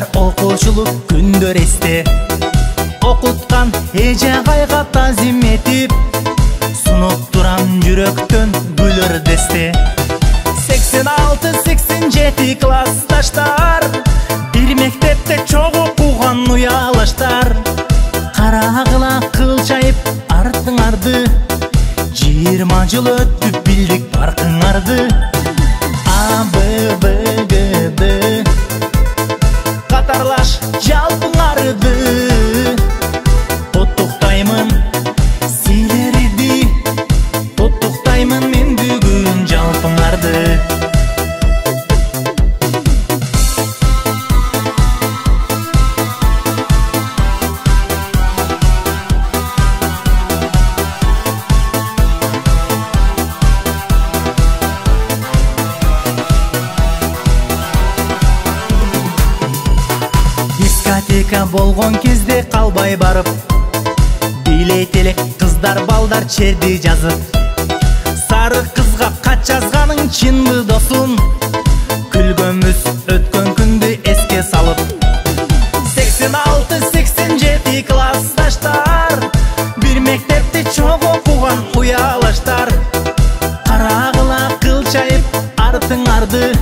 Калар окуучулук күндөр эсте, окуткан эже кайга тазим этип, сунуп турам жүрөктөн күлөр десте. 86-87 классташтар, бир мектепте чогуу окуган уялаштар. Карагыла кылчайып артыңарды, 20 жыл өтүп билдик баркыңарды. А, Б, В, Г, Д катарлаш жалпыңарды, тоттуктаймын силерди, тоттуктаймын мен бүгүн жалпыңарды. Дискотека болгон кезде калбай барып, билейт элек кыздар балдар черди жазып. Сары кызга кат жазганың чынбы досум, күлгөнбүз өткөн күндү эске салып. 86-87 классташтар, бир мектепте чогуу окуган уялаштар. Карагыла кылчайып артыңарды,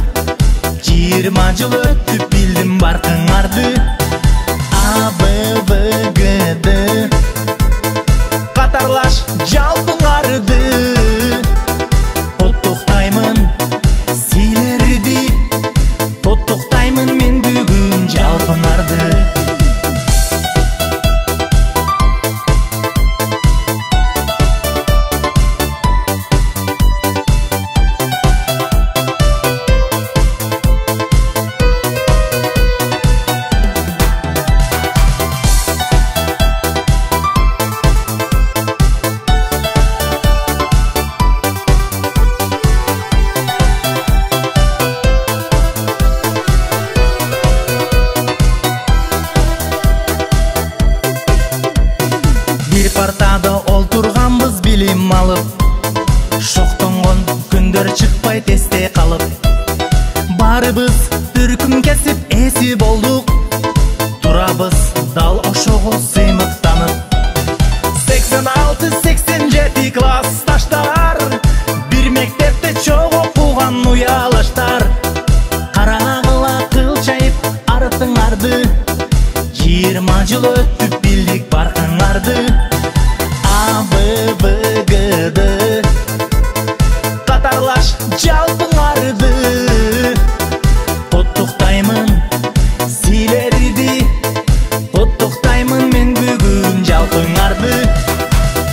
20 жыл өтүп билдим баркыңарды. А, Б, В, Г, Д катарлаш жалпыңарды, тоттуктаймын силерди, тоттуктаймын мен бүгүн жалпыңарды. Партада олтурганбыз билим алып, шоктонгон күндөр чыкпайт эсте калып. Барыбыз түркүм кесип эси болдук, турабыз дал ошого сыймыктанып. 86-87 классташтар, бир мектепте чогуу окуган уялаштар. Карагыла кылчайып артыңарды, 20 жыл өтүп билдик баркыңарды. А, Б, В, Г, Д катарлаш жалпыңарды, тоттуктаймын силерди, тоттуктаймын мен бүгүн жалпыңарды.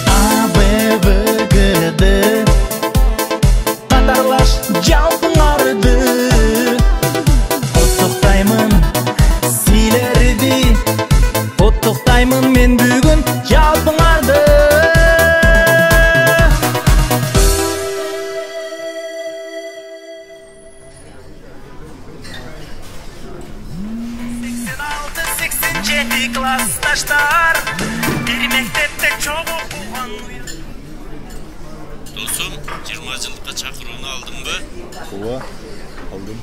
А, Б, В, Г, Д катарлаш жалпыңарды, тоттуктаймын силерди, тоттуктаймын мен бүгүн жалпыңарды. Классташтар, бир мектепте чогуу окуган. Досум, 20 жылдыкка чакырууну алдыңбы? Ооба, алдым.